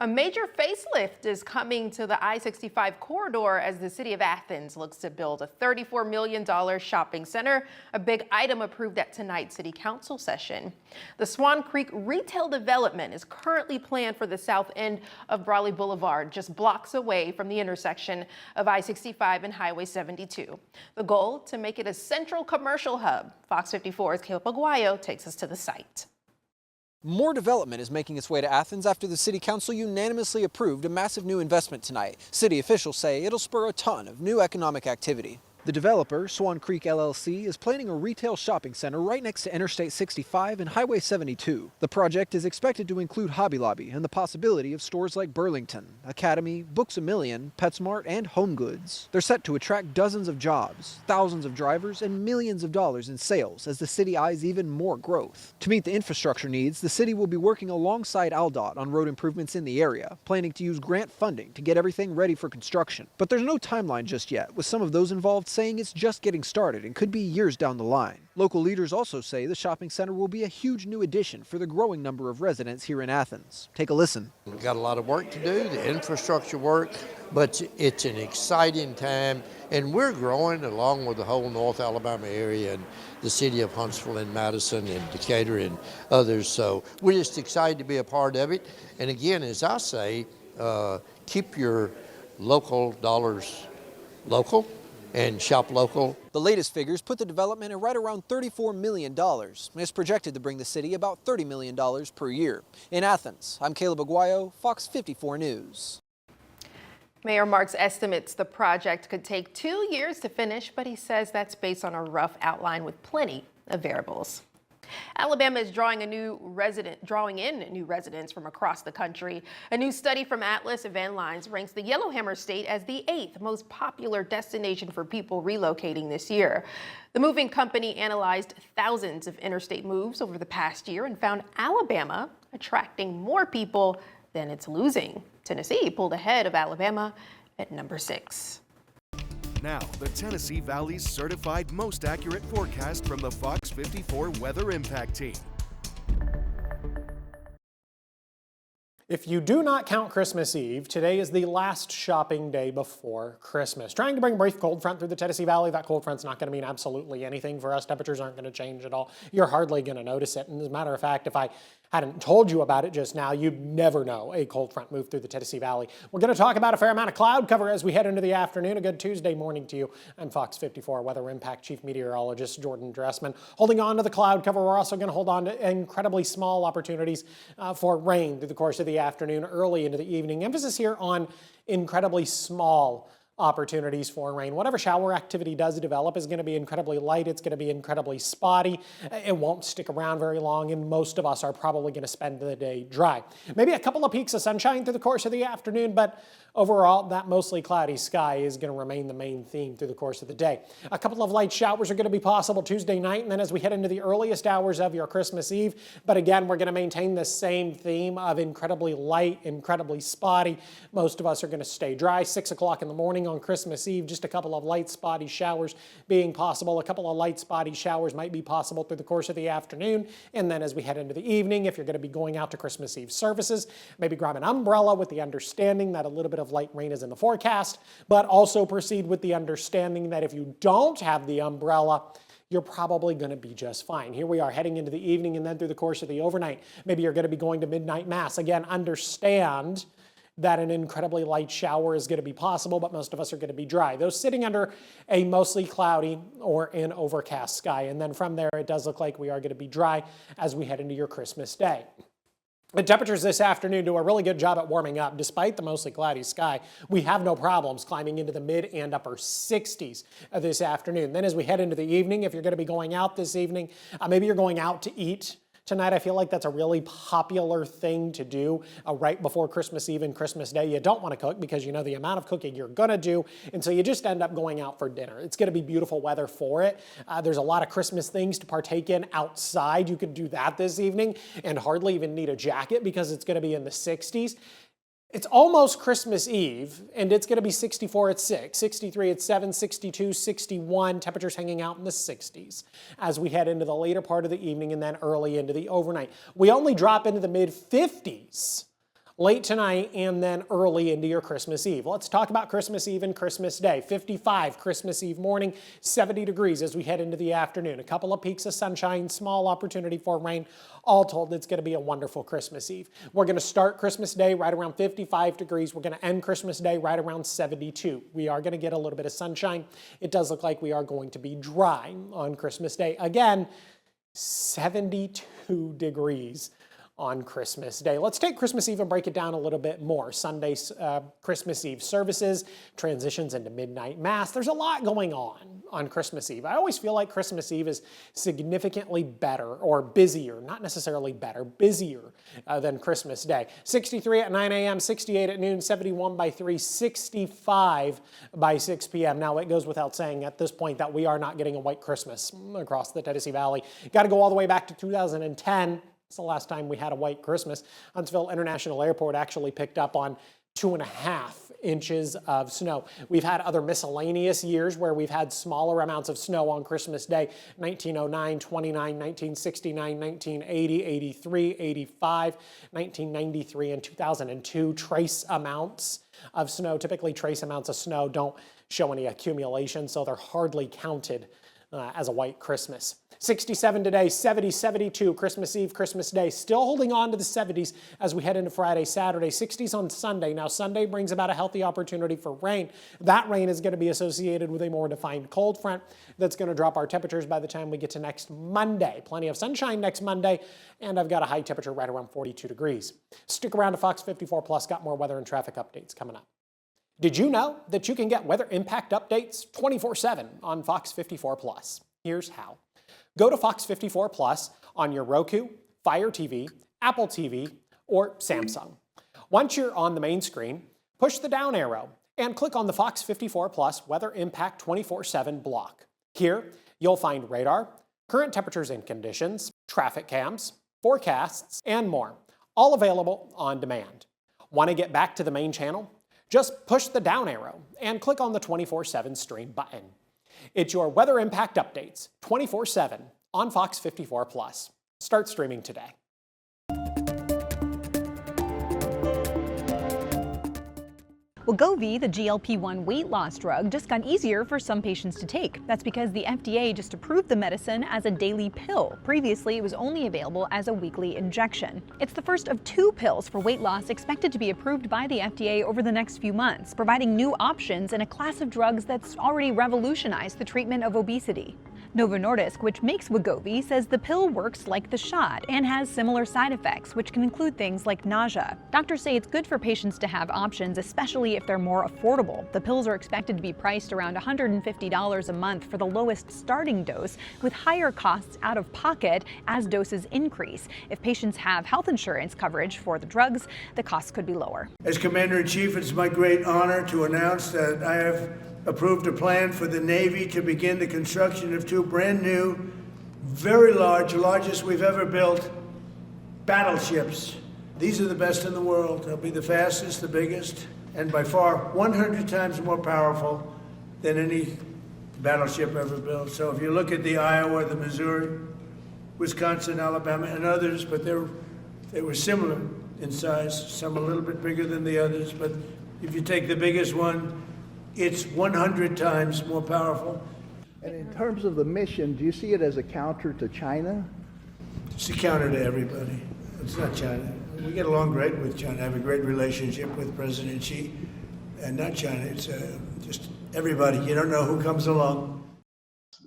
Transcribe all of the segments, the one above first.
A major facelift is coming to the I-65 corridor as the city of Athens looks to build a $34 million shopping center, a big item approved at tonight's city council session. The Swan Creek retail development is currently planned for the south end of Brawley Boulevard, just blocks away from the intersection of I-65 and Highway 72. The goal, to make it a central commercial hub. Fox 54's Caleb Aguayo takes us to the site. More development is making its way to Athens after the city council unanimously approved a massive new investment tonight. City officials say it'll spur a ton of new economic activity. The developer, Swan Creek LLC, is planning a retail shopping center right next to Interstate 65 and Highway 72. The project is expected to include Hobby Lobby and the possibility of stores like Burlington, Academy, Books A Million, PetSmart, and Home Goods. They're set to attract dozens of jobs, thousands of drivers, and millions of dollars in sales as the city eyes even more growth. To meet the infrastructure needs, the city will be working alongside AlDOT on road improvements in the area, planning to use grant funding to get everything ready for construction. But there's no timeline just yet, with some of those involved saying it's just getting started and could be years down the line. Local leaders also say the shopping center will be a huge new addition for the growing number of residents here in Athens. Take a listen. We've got a lot of work to do, the infrastructure work, but it's an exciting time, and we're growing along with the whole North Alabama area and the city of Huntsville and Madison and Decatur and others. So we're just excited to be a part of it. And again, as I say, keep your local dollars local and shop local. The latest figures put the development at right around $34 million. It's projected to bring the city about $30 million per year. In Athens, I'm Caleb Aguayo, Fox 54 News. Mayor Marks estimates the project could take 2 years to finish, but he says that's based on a rough outline with plenty of variables. Alabama is drawing in new residents from across the country. A new study from Atlas Van Lines ranks the Yellowhammer State as the 8th most popular destination for people relocating this year. The moving company analyzed thousands of interstate moves over the past year and found Alabama attracting more people than it's losing. Tennessee pulled ahead of Alabama at number 6. Now, the Tennessee Valley's certified most accurate forecast from the Fox 54 Weather Impact Team. If you do not count Christmas Eve, today is the last shopping day before Christmas. Trying to bring a brief cold front through the Tennessee Valley. That cold front's not going to mean absolutely anything for us. Temperatures aren't going to change at all. You're hardly going to notice it. And as a matter of fact, if I hadn't told you about it just now, you'd never know a cold front moved through the Tennessee Valley. We're going to talk about a fair amount of cloud cover as we head into the afternoon. A good Tuesday morning to you. I'm Fox 54 Weather Impact Chief Meteorologist Jordan Dressman. Holding on to the cloud cover, we're also going to hold on to incredibly small opportunities for rain through the course of the afternoon, early into the evening. Emphasis here on incredibly small opportunities for rain. Whatever shower activity does develop is going to be incredibly light. It's going to be incredibly spotty. It won't stick around very long, and most of us are probably going to spend the day dry. Maybe a couple of peaks of sunshine through the course of the afternoon, but overall, that mostly cloudy sky is going to remain the main theme through the course of the day. A couple of light showers are going to be possible Tuesday night, and then as we head into the earliest hours of your Christmas Eve. But again, we're going to maintain the same theme of incredibly light, incredibly spotty. Most of us are going to stay dry. 6 o'clock in the morning on Christmas Eve, just a couple of light spotty showers being possible. A couple of light spotty showers might be possible through the course of the afternoon. And then as we head into the evening, if you're going to be going out to Christmas Eve services, maybe grab an umbrella with the understanding that a little bit of light rain is in the forecast, but also proceed with the understanding that if you don't have the umbrella, you're probably going to be just fine. Here we are heading into the evening and then through the course of the overnight. Maybe you're going to be going to midnight mass. Again, understand that an incredibly light shower is going to be possible, but most of us are going to be dry. Those sitting under a mostly cloudy or an overcast sky. And then from there, it does look like we are going to be dry as we head into your Christmas day. The temperatures this afternoon do a really good job at warming up. Despite the mostly cloudy sky, we have no problems climbing into the mid and upper 60s this afternoon. Then as we head into the evening, if you're going to be going out this evening, maybe you're going out to eat tonight. I feel like that's a really popular thing to do right before Christmas Eve and Christmas Day. You don't want to cook because you know the amount of cooking you're going to do, and so you just end up going out for dinner. It's going to be beautiful weather for it. There's a lot of Christmas things to partake in outside. You could do that this evening and hardly even need a jacket because it's going to be in the 60s. It's almost Christmas Eve, and it's going to be 64 at 6, 63 at 7, 62, 61, temperatures hanging out in the 60s as we head into the later part of the evening and then early into the overnight. We only drop into the mid-50s late tonight and then early into your Christmas Eve. Let's talk about Christmas Eve and Christmas Day. 55 Christmas Eve morning, 70 degrees as we head into the afternoon. A couple of peaks of sunshine, small opportunity for rain. All told, it's going to be a wonderful Christmas Eve. We're going to start Christmas Day right around 55 degrees. We're going to end Christmas Day right around 72. We are going to get a little bit of sunshine. It does look like we are going to be dry on Christmas Day. Again, 72 degrees on Christmas Day. Let's take Christmas Eve and break it down a little bit more. Sunday's Christmas Eve services, transitions into midnight mass. There's a lot going on Christmas Eve. I always feel like Christmas Eve is significantly better or busier, not necessarily better, busier than Christmas Day. 63 at 9 a.m., 68 at noon, 71 by 3, 65 by 6 p.m. Now, it goes without saying at this point that we are not getting a white Christmas across the Tennessee Valley. Got to go all the way back to 2010. It's the last time we had a white Christmas. Huntsville International Airport actually picked up on 2.5 inches of snow. We've had other miscellaneous years where we've had smaller amounts of snow on Christmas Day. 1909, 29, 1969, 1980, 83, 85, 1993, and 2002. Trace amounts of snow. Typically, trace amounts of snow don't show any accumulation, so they're hardly counted as a white Christmas. 67 today, 70, 72, Christmas Eve, Christmas Day. Still holding on to the 70s as we head into Friday, Saturday. 60s on Sunday. Now, Sunday brings about a healthy opportunity for rain. That rain is going to be associated with a more defined cold front that's going to drop our temperatures by the time we get to next Monday. Plenty of sunshine next Monday, and I've got a high temperature right around 42 degrees. Stick around to Fox 54 Plus. Got more weather and traffic updates coming up. Did you know that you can get weather impact updates 24/7 on Fox 54 Plus? Here's how. Go to Fox 54 Plus on your Roku, Fire TV, Apple TV, or Samsung. Once you're on the main screen, push the down arrow and click on the Fox 54 Plus Weather Impact 24/7 block. Here, you'll find radar, current temperatures and conditions, traffic cams, forecasts, and more, all available on demand. Want to get back to the main channel? Just push the down arrow and click on the 24/7 stream button. It's your weather impact updates 24/7 on Fox 54 Plus. Start streaming today. Wegovy, the GLP-1 weight loss drug, just got easier for some patients to take. That's because the FDA just approved the medicine as a daily pill. Previously, it was only available as a weekly injection. It's the first of 2 pills for weight loss expected to be approved by the FDA over the next few months, providing new options in a class of drugs that's already revolutionized the treatment of obesity. Novo Nordisk, which makes Wegovy, says the pill works like the shot and has similar side effects, which can include things like nausea. Doctors say it's good for patients to have options, especially if they're more affordable. The pills are expected to be priced around $150 a month for the lowest starting dose, with higher costs out of pocket as doses increase. If patients have health insurance coverage for the drugs, the costs could be lower. As Commander-in-Chief, it's my great honor to announce that I have approved a plan for the Navy to begin the construction of 2 brand new, very large, largest we've ever built, battleships. These are the best in the world. They'll be the fastest, the biggest, and by far 100 times more powerful than any battleship ever built. So if you look at the Iowa, the Missouri, Wisconsin, Alabama, and others, but they were similar in size, some a little bit bigger than the others, but if you take the biggest one, it's 100 times more powerful. And in terms of the mission, do you see it as a counter to China? It's a counter to everybody. It's not China. We get along great with China. I have a great relationship with President Xi, and not China. It's just everybody. You don't know who comes along.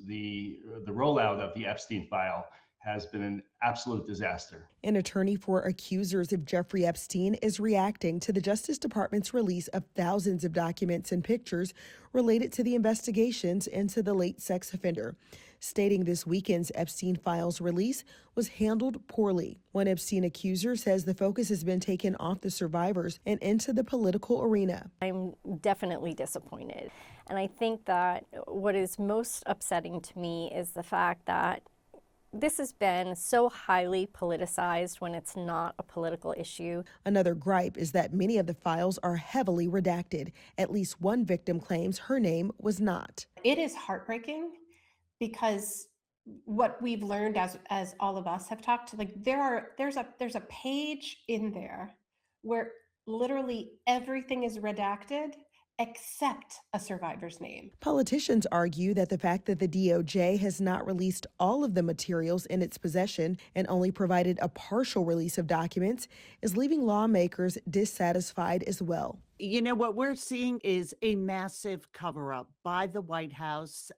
The rollout of the Epstein file has been an absolute disaster. An attorney for accusers of Jeffrey Epstein is reacting to the Justice Department's release of thousands of documents and pictures related to the investigations into the late sex offender, stating this weekend's Epstein files release was handled poorly. One Epstein accuser says the focus has been taken off the survivors and into the political arena. I'm definitely disappointed. And I think that what is most upsetting to me is the fact that this has been so highly politicized when it's not a political issue. Another gripe is that many of the files are heavily redacted. At least one victim claims her name was not. It is heartbreaking because what we've learned as all of us have talked, like there's a page in there where literally everything is redacted except a survivor's name. Politicians argue that the fact that the DOJ has not released all of the materials in its possession and only provided a partial release of documents is leaving lawmakers dissatisfied as well. You know, what we're seeing is a massive cover-up by the White House,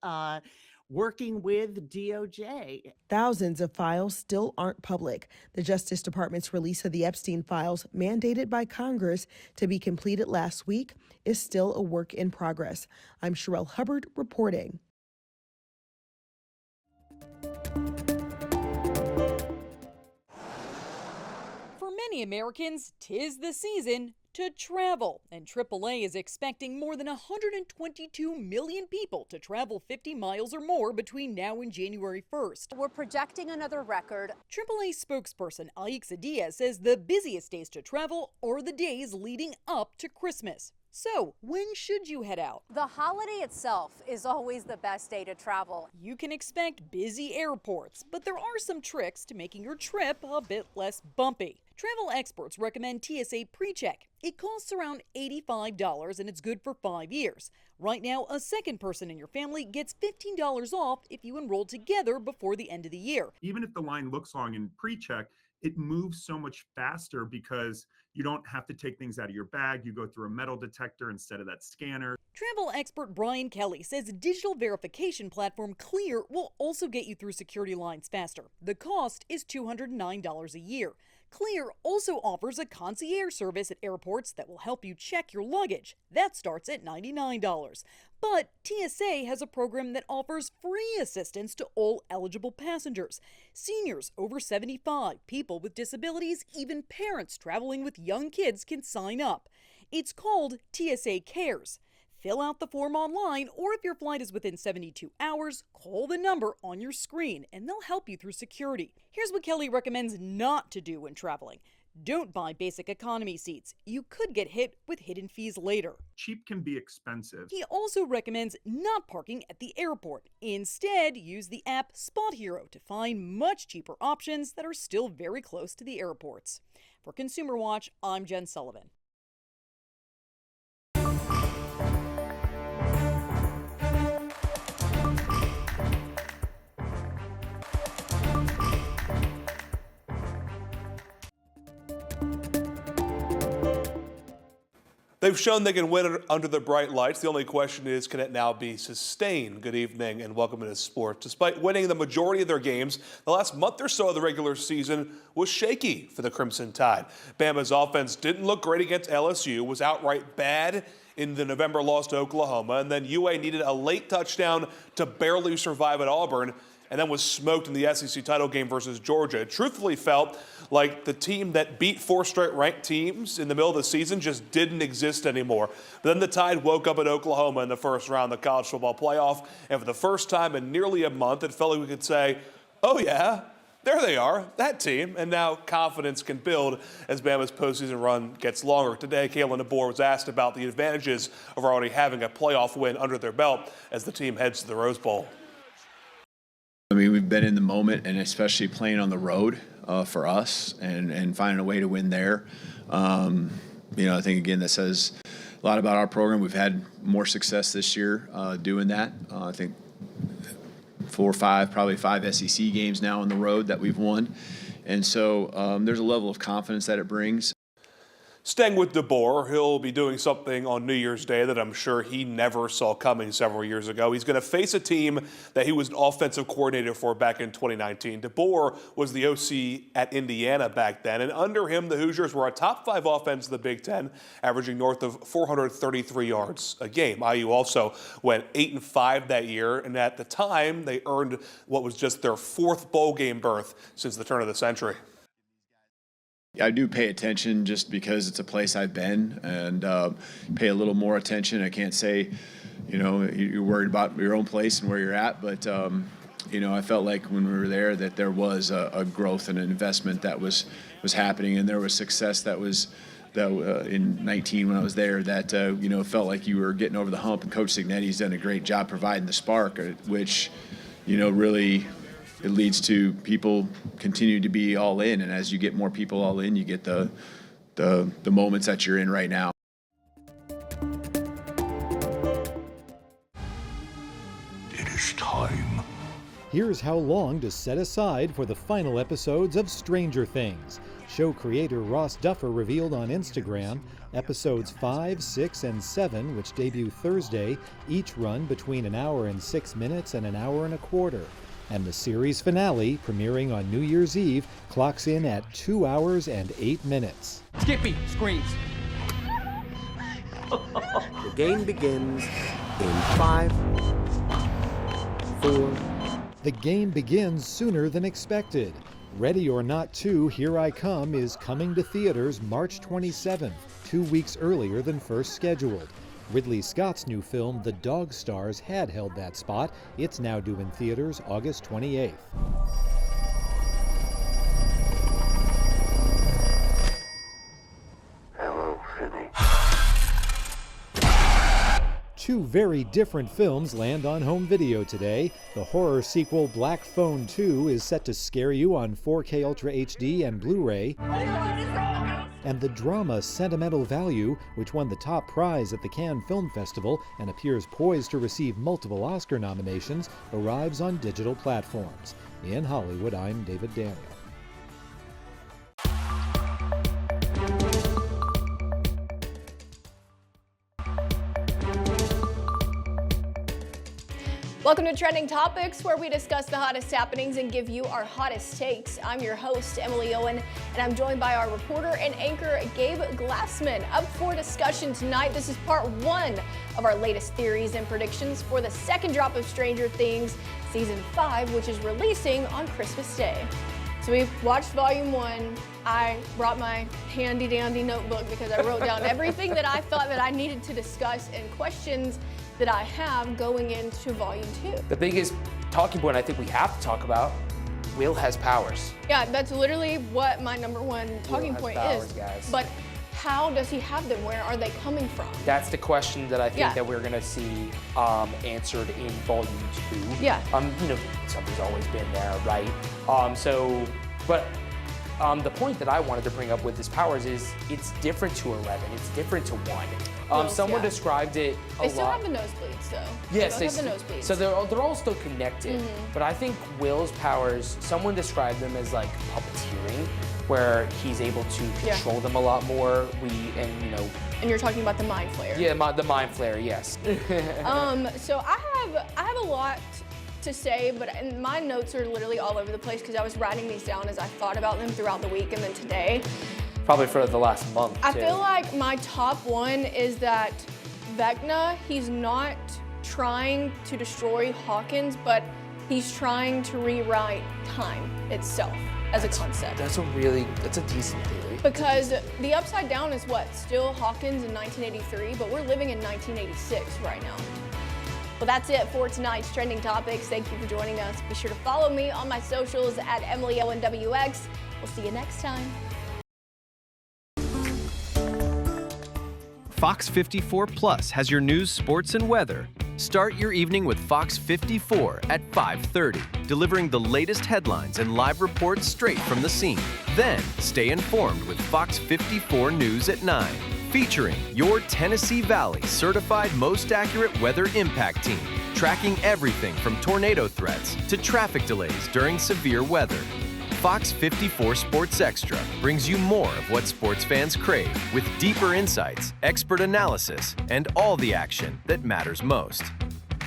working with DOJ. Thousands of files still aren't public. The Justice Department's release of the Epstein files, mandated by Congress to be completed last week, is still a work in progress. I'm Sherelle Hubbard reporting. For many Americans, 'tis the season to travel, and AAA is expecting more than 122 million people to travel 50 miles or more between now and January 1st. We're projecting another record. AAA spokesperson Aixa Diaz says the busiest days to travel are the days leading up to Christmas. So, when should you head out? The holiday itself is always the best day to travel. You can expect busy airports, but there are some tricks to making your trip a bit less bumpy. Travel experts recommend TSA PreCheck. It costs around $85 and it's good for 5 years. Right now, a second person in your family gets $15 off if you enroll together before the end of the year. Even if the line looks long in PreCheck, it moves so much faster because you don't have to take things out of your bag. You go through a metal detector instead of that scanner. Travel expert Brian Kelly says digital verification platform Clear will also get you through security lines faster. The cost is $209 a year. Clear also offers a concierge service at airports that will help you check your luggage. That starts at $99. But TSA has a program that offers free assistance to all eligible passengers. Seniors over 75, people with disabilities, even parents traveling with young kids can sign up. It's called TSA Cares. Fill out the form online, or if your flight is within 72 hours, call the number on your screen and they'll help you through security. Here's what Kelly recommends not to do when traveling. Don't buy basic economy seats. You could get hit with hidden fees later. Cheap can be expensive. He also recommends not parking at the airport. Instead, use the app Spot Hero to find much cheaper options that are still very close to the airports. For Consumer Watch, I'm Jen Sullivan. They've shown they can win under the bright lights. The only question is, can it now be sustained? Good evening and welcome into sports. Despite winning the majority of their games, the last month or so of the regular season was shaky for the Crimson Tide. Bama's offense didn't look great against LSU, was outright bad in the November loss to Oklahoma, and then UA needed a late touchdown to barely survive at Auburn, and then was smoked in the SEC title game versus Georgia. It truthfully felt like the team that beat 4 straight ranked teams in the middle of the season just didn't exist anymore. But then the Tide woke up at Oklahoma in the first round of the college football playoff, and for the first time in nearly a month, it felt like we could say, oh yeah, there they are, that team. And now confidence can build as Bama's postseason run gets longer. Today, Kalen DeBoer was asked about the advantages of already having a playoff win under their belt as the team heads to the Rose Bowl. I mean, we've been in the moment, and especially playing on the road for us and finding a way to win there. I think, again, that says a lot about our program. We've had more success this year doing that. I think 4 or 5, probably 5 SEC games now on the road that we've won. And so there's a level of confidence that it brings. Staying with DeBoer, he'll be doing something on New Year's Day that I'm sure he never saw coming several years ago. He's going to face a team that he was an offensive coordinator for back in 2019. DeBoer was the OC at Indiana back then, and under him, the Hoosiers were a top 5 offense in the Big Ten, averaging north of 433 yards a game. IU also went 8-5 that year, and at the time, they earned what was just their 4th bowl game berth since the turn of the century. I do pay attention just because it's a place I've been, and pay a little more attention. I can't say, you're worried about your own place and where you're at, but, I felt like when we were there that there was a growth and an investment that was happening, and there was success that in 19 when I was there that, felt like you were getting over the hump, and Coach Cignetti's done a great job providing the spark, which, really it leads to people continue to be all in, and as you get more people all in, you get the the moments that you're in right now. It is time. Here's how long to set aside for the final episodes of Stranger Things. Show creator Ross Duffer revealed on Instagram episodes 5, 6, and 7, which debut Thursday, each run between an hour and 6 minutes and an hour and a quarter. And the series finale, premiering on New Year's Eve, clocks in at 2 hours and 8 minutes. Skippy screams. The game begins in 5, 4. The game begins sooner than expected. Ready or Not 2, Here I Come is coming to theaters March 27th, 2 weeks earlier than first scheduled. Ridley Scott's new film, The Dog Stars, had held that spot. It's now due in theaters August 28th. Hello, City. Two very different films land on home video today. The horror sequel Black Phone 2 is set to scare you on 4K Ultra HD and Blu-ray. And the drama Sentimental Value, which won the top prize at the Cannes Film Festival and appears poised to receive multiple Oscar nominations, arrives on digital platforms. In Hollywood, I'm David Daniel. Welcome to Trending Topics, where we discuss the hottest happenings and give you our hottest takes. I'm your host, Emily Owen, and I'm joined by our reporter and anchor, Gabe Glassman. Up for discussion tonight, this is part 1 of our latest theories and predictions for the second drop of Stranger Things, Season 5, which is releasing on Christmas Day. So we watched Volume 1. I brought my handy-dandy notebook because I wrote down everything that I thought that I needed to discuss and questions that I have going into Volume 2. The biggest talking point I think we have to talk about, Will has powers. Yeah, that's literally what my number one talking point powers, is. guys. But how does he have them? Where are they coming from? That's the question that I think Yeah. that we're gonna see answered in Volume 2. Yeah. You know, something's always been there, right? The point that I wanted to bring up with his powers is it's different to 11. It's different to 1. Someone described it a lot. They still have the nosebleeds, though. Yes, they both have the nosebleeds. So they're all still connected. But I think Will's powers, someone described them as like puppeteering, where he's able to control them a lot more. And you're talking about the mind flare. Yeah, the mind flare, yes. So I have a lot to say, and my notes are literally all over the place because I was writing these down as I thought about them throughout the week and then today. Probably for the last month, I too. feel like my top one is that Vecna, he's not trying to destroy Hawkins, but he's trying to rewrite time itself as a concept. That's a decent theory. Because the Upside Down is what? Still Hawkins in 1983, but we're living in 1986 right now. Well, that's it for tonight's Trending Topics. Thank you for joining us. Be sure to follow me on my socials at EmilyOwenWX. We'll see you next time. Fox 54 Plus has your news, sports, and weather. Start your evening with Fox 54 at 5:30, delivering the latest headlines and live reports straight from the scene. Then, stay informed with Fox 54 News at 9, featuring your Tennessee Valley certified most accurate weather impact team, tracking everything from tornado threats to traffic delays during severe weather. Fox 54 Sports Extra brings you more of what sports fans crave, with deeper insights, expert analysis, and all the action that matters most.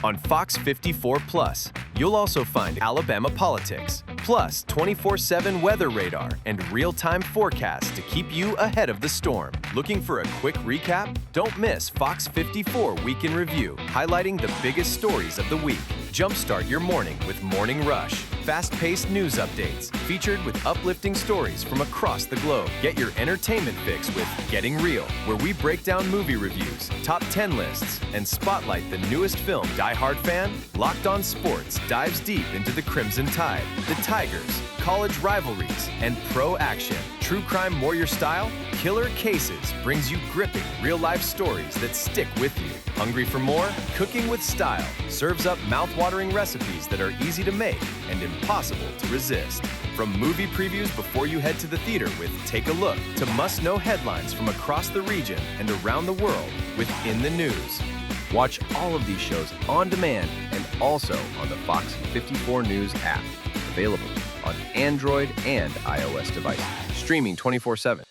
On Fox 54 Plus, you'll also find Alabama politics, plus 24/7 weather radar and real-time forecasts to keep you ahead of the storm. Looking for a quick recap? Don't miss Fox 54 Week in Review, highlighting the biggest stories of the week. Jumpstart your morning with Morning Rush. Fast-paced news updates, featured with uplifting stories from across the globe. Get your entertainment fix with Getting Real, where we break down movie reviews, top 10 lists, and spotlight the newest film. Die Hard fan? Locked On Sports dives deep into the Crimson Tide, the Tigers, college rivalries, and pro action. True Crime Warrior Style? Killer Cases brings you gripping real-life stories that stick with you. Hungry for more? Cooking with Style serves up mouth-watering recipes that are easy to make and impossible to resist. From movie previews before you head to the theater with Take a Look to must-know headlines from across the region and around the world with In the News. Watch all of these shows on demand and also on the Fox 54 News app. Available on Android and iOS devices. Streaming 24/7.